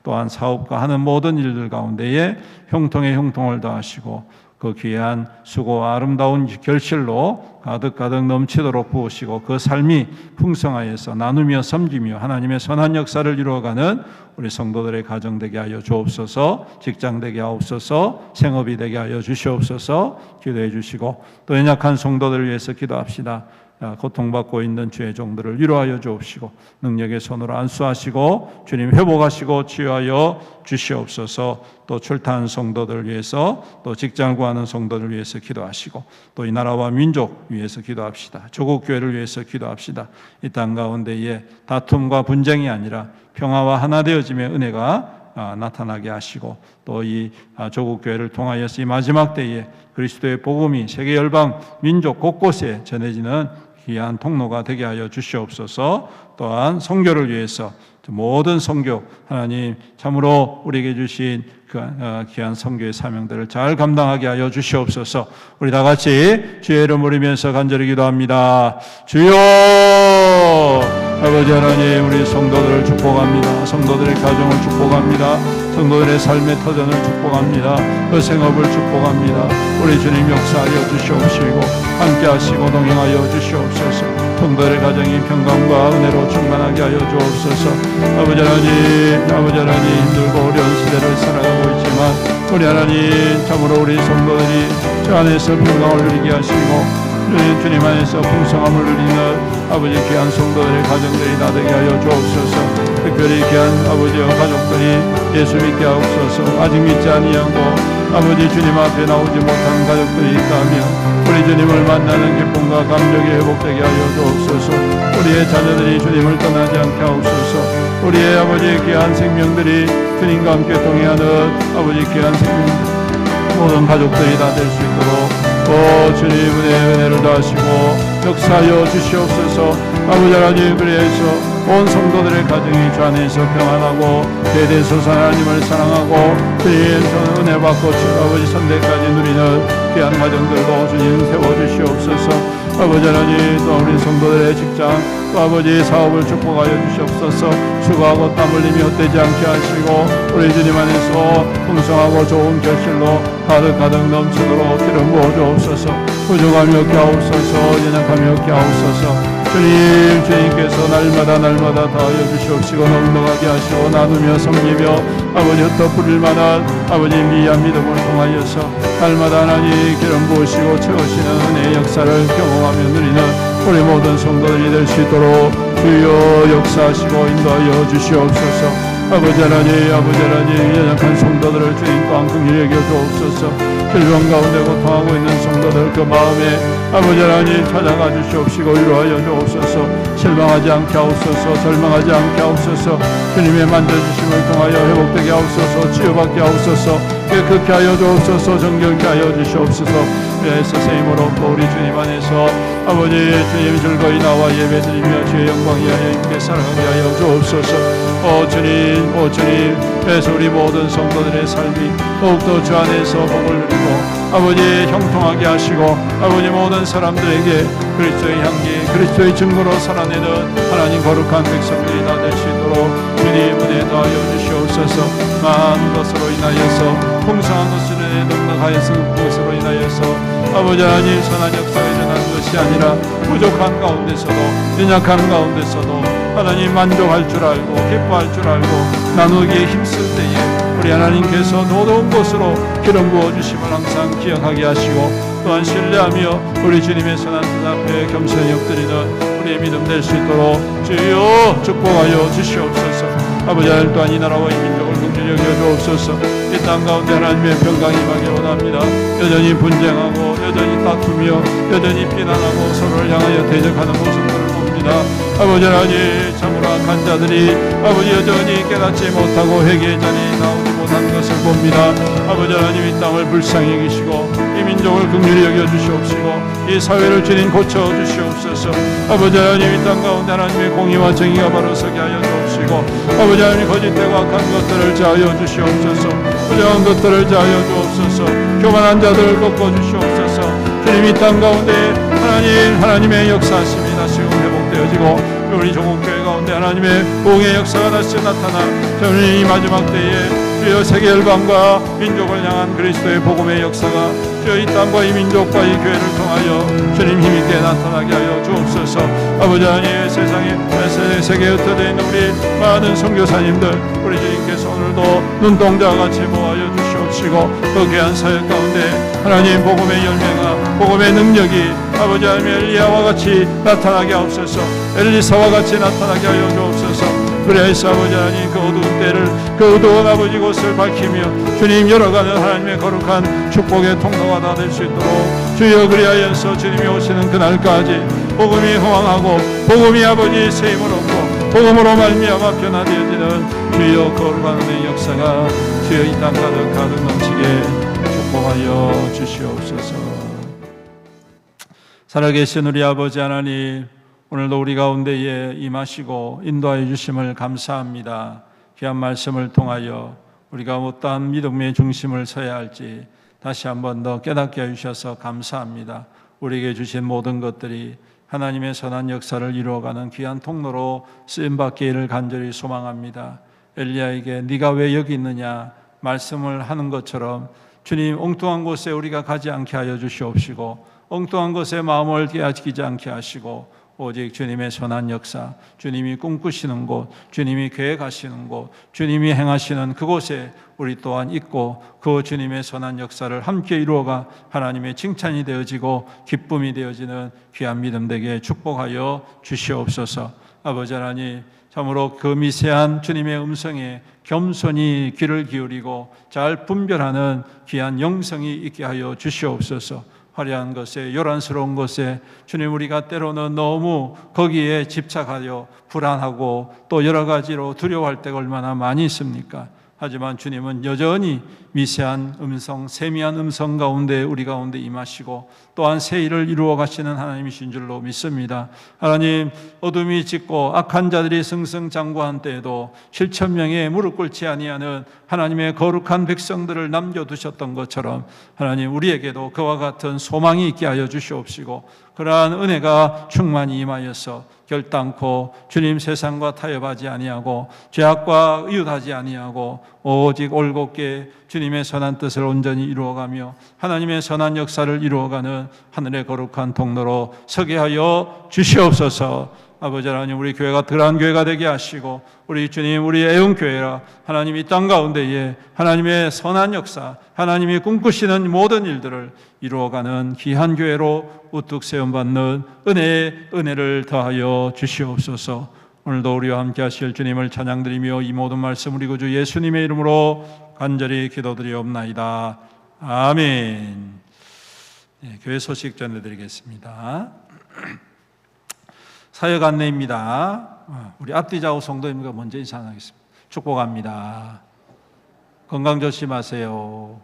또한 사업과 하는 모든 일들 가운데에 형통에 형통을 더하시고 그 귀한 수고와 아름다운 결실로 가득 넘치도록 부으시고 그 삶이 풍성하여서 나누며 섬기며 하나님의 선한 역사를 이루어가는 우리 성도들의 가정 되게 하여 주옵소서. 직장 되게 하옵소서. 생업이 되게 하여 주시옵소서. 기도해 주시고 또 연약한 성도들을 위해서 기도합시다. 고통받고 있는 주의 종들을 위로하여 주옵시고 능력의 손으로 안수하시고 주님 회복하시고 치유하여 주시옵소서. 또 출타한 성도들을 위해서 또 직장을 구하는 성도들을 위해서 기도하시고 또 이 나라와 민족 위해서 기도합시다. 조국 교회를 위해서 기도합시다. 이 땅 가운데에 다툼과 분쟁이 아니라 평화와 하나 되어짐의 은혜가 나타나게 하시고 또 이 조국 교회를 통하여서 이 마지막 때에 그리스도의 복음이 세계 열방 민족 곳곳에 전해지는 귀한 통로가 되게 하여 주시옵소서. 또한 선교를 위해서 모든 선교 하나님 참으로 우리에게 주신 그 귀한 선교의 사명들을 잘 감당하게 하여 주시옵소서. 우리 다 같이 주의 이름 부르면서 간절히 기도합니다. 주여 아버지 하나님 우리 성도들을 축복합니다. 성도들의 가정을 축복합니다. 성도들의 삶의 터전을 축복합니다. 그 생업을 축복합니다. 우리 주님 역사하여 주시옵시고 함께 하시고 동행하여 주시옵소서. 성도들의 가정이 평강과 은혜로 충만하게 하여 주옵소서. 아버지 하나님 힘들고 어려운 시대를 살아가고 있지만 우리 하나님 참으로 우리 성도들이 저 안에서 평강을 누리게 하시고 주님 안에서 풍성함을 누리는 아버지 귀한 성도들의 가정들이 나되게 하여 주옵소서. 특별히 귀한 아버지와 가족들이 예수 믿게 하옵소서. 아직 믿지 아니하고 아버지 주님 앞에 나오지 못한 가족들이 있다면 우리 주님을 만나는 기쁨과 감격이 회복되게 하여 주옵소서. 우리의 자녀들이 주님을 떠나지 않게 하옵소서. 우리의 아버지 귀한 생명들이 주님과 함께 동행하는 아버지 귀한 생명들 모든 가족들이 다 될 수 있도록 주님 은혜를 다하시고 역사하여 주시옵소서. 아버지 하나님, 그리해서 온 성도들의 가정이 주 안에서 평안하고 대대소산 하나님을 사랑하고 주님 은혜 받고 아버지 선대까지 누리는 귀한 가정들도 주님 세워주시옵소서. 아버지 하나님, 또 우리 성도들의 직장 또 아버지 사업을 축복하여 주시옵소서. 수고하고 땀 흘림이 헛되지 않게 하시고 우리 주님 안에서 풍성하고 좋은 결실로 가득가득 넘치도록 기름 부어 주옵소서. 부족함이 없게 하옵소서. 연약함이 없게 하옵소서. 주님께서 날마다 다하여 주시옵시고 넉넉하게 하시고 나누며 섬기며 아버지 흩어뿌릴 만한 아버지 미한 믿음을 통하여서 날마다 하나님 기름 부으시고 채우시는 은혜의 역사를 경험하며 누리는 우리 모든 성도들이 될 수 있도록 주여 역사하시고 인도하여 주시옵소서. 아버지 하나님 연약한 성도들을 주님 또한 긍휼히 여겨 주옵소서. 질병 가운데 고통하고 있는 성도들 그 마음에 아버지 하나님 찾아가 주시옵시고 위로하여 주옵소서. 실망하지 않게 하옵소서. 절망하지 않게 하옵소서. 주님의 만져주심을 통하여 회복되게 하옵소서. 치유받게 하옵소서. 깨끗게 하여 주옵소서. 정결케 하여 주시옵소서. 그래서 힘으로 또 우리 주님 안에서 아버지 주님 즐거이 나와 예배드리며 주의 영광 위하여 있게 살아가게 하여 주옵소서. 주님 그래서 우리 모든 성도들의 삶이 더욱더 주 안에서 복을 누리고 아버지 형통하게 하시고 아버지 모든 사람들에게 그리스도의 향기 그리스도의 증거로 살아내는 하나님 거룩한 백성들이 다 될 수 있도록 주님 은혜 더하여 주시옵소서. 많은 것으로 인하여서 풍성한 것으로 넉넉하여서 그것으로 인하여서 아버지 하나님 선한 역사가 일어나는 것이 아니라 부족한 가운데서도 연약한 가운데서도 하나님 만족할 줄 알고 기뻐할 줄 알고 나누기에 힘쓸 때에 우리 하나님께서 노동 것으로 기름 부어주심을 항상 기억하게 하시고 또한 신뢰하며 우리 주님의 선한 뜻 앞에 겸손히 엎드리는 우리의 믿음 될 수 있도록 주여 축복하여 주시옵소서. 아버지 하나님 또한 이 나라와 이 민족을 긍휼히 여겨 주옵소서. 이 땅 가운데 하나님의 평강이 임하기 원합니다. 여전히 분쟁하고 여전히 다투며 여전히 비난하고 서로를 향하여 대적하는 모습들을 봅니다. 아버지 하나님 참으로 악한 자들이 아버지 여전히 깨닫지 못하고 회개의 자리에 나오지 못하는 것을 봅니다. 아버지 하나님 이 땅을 불쌍히 여기시고 이 민족을 긍휼히 여겨 주시옵시고 이 사회를 주님 고쳐 주시옵소서. 아버지 하나님 이 땅 가운데 하나님의 공의와 정의가 바로 서게 하여 주옵시고 아버지 하나님 거짓되고 악한 것들을 제하여 주시옵소서. 부정한 것들을 제하여 주옵소서. 교만한 자들을 꺾어 주시옵소서. 주님 이 땅 가운데 하나님의 역사하심이 다시 회복되어지고 우리 조국교회 가운데 하나님의 공의 역사가 다시 나타나 주님 이 마지막 때에 주여 세계 열방과 민족을 향한 그리스도의 복음의 역사가 주여 이 땅과 이 민족과 이 교회를 통하여 주님 힘있게 나타나게 하여 주옵소서. 아버지 하나님 세상에 세계에 흩어져 있는 우리 많은 선교사님들 우리 주님께서 오늘도 눈동자와 같이 모아여 주시옵시고 그 귀한 사역 가운데 하나님 복음의 열매가 복음의 능력이 아버지 하나님 엘리야와 같이 나타나게 하옵소서. 엘리사와 같이 나타나게 하여 주옵소서. 그래서 아버지 하나님 그 어두운 때를 그 어두운 아버지 곳을 밝히며 주님 열어가는 하나님의 거룩한 축복의 통로가 다 될 수 있도록 주여 그리하여서 주님이 오시는 그날까지 복음이 호황하고 복음이 아버지 세임을 얻고 복음으로 말미암아 변화되어지는 주여 거룩한 은혜의 역사가 주여 이 땅 가득 넘치게 축복하여 주시옵소서. 살아계신 우리 아버지 하나님 오늘도 우리 가운데에 임하시고 인도하여 주심을 감사합니다. 귀한 말씀을 통하여 우리가 어떠한 믿음의 중심을 서야 할지 다시 한 번 더 깨닫게 해주셔서 감사합니다. 우리에게 주신 모든 것들이 하나님의 선한 역사를 이루어가는 귀한 통로로 쓰임받기를 간절히 소망합니다. 엘리야에게 네가 왜 여기 있느냐 말씀을 하는 것처럼 주님 엉뚱한 곳에 우리가 가지 않게 하여 주시옵시고 엉뚱한 것에 마음을 깨어지지 않게 하시고 오직 주님의 선한 역사, 주님이 꿈꾸시는 곳, 주님이 계획하시는 곳, 주님이 행하시는 그곳에 우리 또한 있고 그 주님의 선한 역사를 함께 이루어가 하나님의 칭찬이 되어지고 기쁨이 되어지는 귀한 믿음 되게 축복하여 주시옵소서. 아버지 하나님, 참으로 그 미세한 주님의 음성에 겸손히 귀를 기울이고 잘 분별하는 귀한 영성이 있게 하여 주시옵소서. 화려한 것에, 요란스러운 것에 주님, 우리가 때로는 너무 거기에 집착하여 불안하고 또 여러 가지로 두려워할 때가 얼마나 많이 있습니까? 하지만 주님은 여전히 미세한 음성, 세미한 음성 가운데 우리 가운데 임하시고 또한 새 일을 이루어 가시는 하나님이신 줄로 믿습니다. 하나님, 어둠이 짙고 악한 자들이 승승장구한 때에도 7천 명의 무릎 꿇지 아니하는 하나님의 거룩한 백성들을 남겨두셨던 것처럼 하나님, 우리에게도 그와 같은 소망이 있게 하여 주시옵시고 그러한 은혜가 충만히 임하여서 결단코 주님 세상과 타협하지 아니하고 죄악과 이웃하지 아니하고 오직 올곧게 주님의 선한 뜻을 온전히 이루어가며 하나님의 선한 역사를 이루어가는 하늘의 거룩한 통로로 서게 하여 주시옵소서. 아버지 하나님, 우리 교회가 그러한 교회가 되게 하시고 우리 주님, 우리 애용교회라 하나님 이 땅 가운데에 하나님의 선한 역사, 하나님이 꿈꾸시는 모든 일들을 이루어가는 귀한 교회로 우뚝 세움받는 은혜를 더하여 주시옵소서. 오늘도 우리와 함께 하실 주님을 찬양드리며 이 모든 말씀 우리 구주 예수님의 이름으로 간절히 기도드리옵나이다. 아멘. 네, 교회 소식 전해드리겠습니다. 사역 안내입니다. 우리 앞뒤 좌우 성도님과 먼저 인사하겠습니다. 축복합니다. 건강 조심하세요.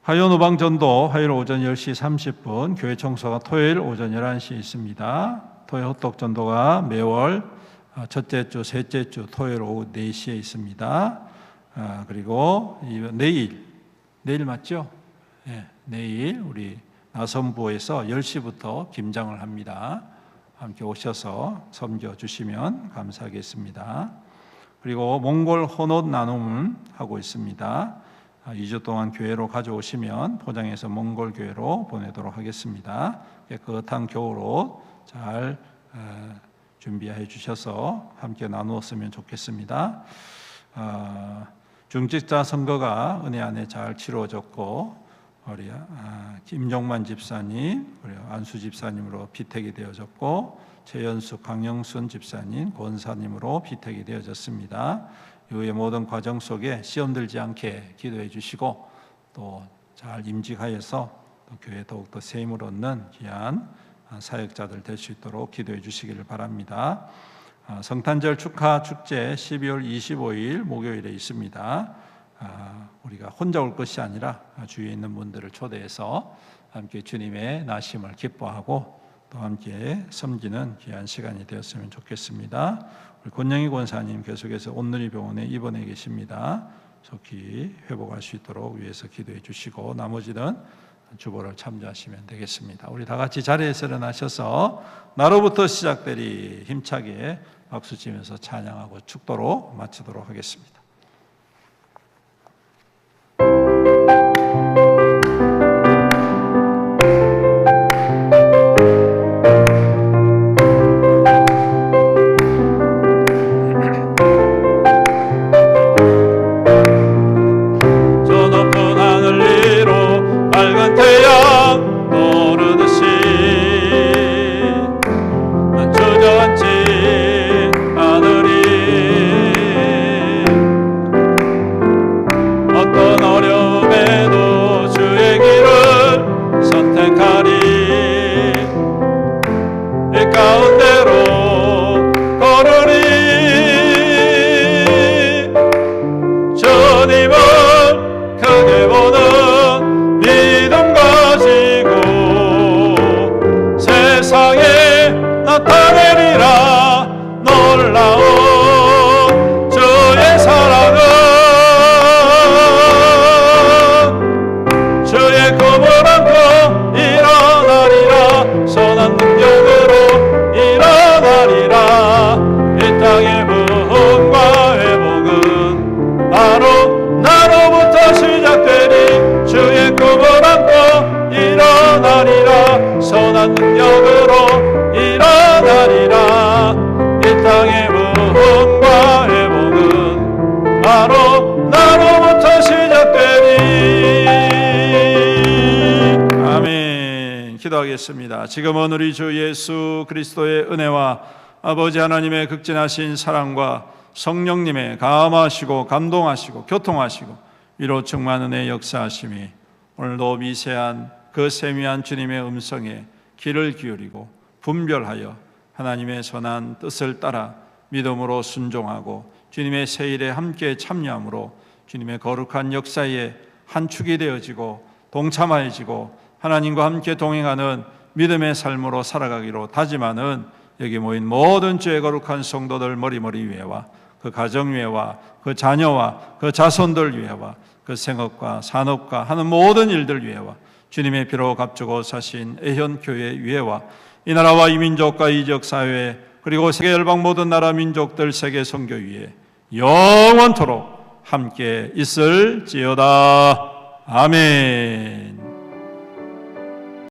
화요 노방 전도 화요일 오전 10시 30분, 교회 청소가 토요일 오전 11시에 있습니다. 토요 호떡 전도가 매월 첫째 주, 셋째 주 토요일 오후 4시에 있습니다. 그리고 내일 맞죠? 네, 내일 우리 나선부에서 10시부터 김장을 합니다. 함께 오셔서 섬겨주시면 감사하겠습니다. 그리고 몽골 헌옷 나눔을 하고 있습니다. 2주 동안 교회로 가져오시면 포장해서 몽골 교회로 보내도록 하겠습니다. 깨끗한 겨울옷 잘 준비해 주셔서 함께 나누었으면 좋겠습니다. 중직자 선거가 은혜 안에 잘 치루어졌고 우리 김종만 집사님, 그리고 안수 집사님으로 피택이 되어졌고 최연숙, 강영순 집사님, 권사님으로 피택이 되어졌습니다. 이후의 모든 과정 속에 시험 들지 않게 기도해 주시고 또 잘 임직하여서 또 교회에 더욱더 세임을 얻는 귀한 사역자들 될 수 있도록 기도해 주시기를 바랍니다. 성탄절 축하 축제 12월 25일 목요일에 있습니다. 우리가 혼자 올 것이 아니라 주위에 있는 분들을 초대해서 함께 주님의 나심을 기뻐하고 또 함께 섬기는 귀한 시간이 되었으면 좋겠습니다. 우리 권영희 권사님 계속해서 온누리 병원에 입원해 계십니다. 속히 회복할 수 있도록 위해서 기도해 주시고 나머지는 주보를 참조하시면 되겠습니다. 우리 다 같이 자리에서 일어나셔서 나로부터 시작되리 힘차게 박수치면서 찬양하고 축도로 마치도록 하겠습니다. 나로부터 시작되리 기도하겠습니다. 지금은 우리 주 예수 그리스도의 은혜와 아버지 하나님의 극진하신 사랑과 성령님의 감하시고 감동하시고 교통하시고 위로 충만한 은혜의 역사하심이 오늘도 미세한 그 세미한 주님의 음성에 귀를 기울이고 분별하여 하나님의 선한 뜻을 따라 믿음으로 순종하고 주님의 세일에 함께 참여함으로 주님의 거룩한 역사에 한 축이 되어지고 동참하여지고 하나님과 함께 동행하는 믿음의 삶으로 살아가기로 다짐하는 여기 모인 모든 주의 거룩한 성도들 머리머리 위에와 그 가정 위에와 그 자녀와 그 자손들 위에와 그 생업과 산업과 하는 모든 일들 위에와 주님의 피로 값주고 사신 애현교회 위에와 이 나라와 이 민족과 이 지역사회 그리고 세계 열방 모든 나라 민족들 세계 선교 위에 영원토록 함께 있을지어다. 아멘.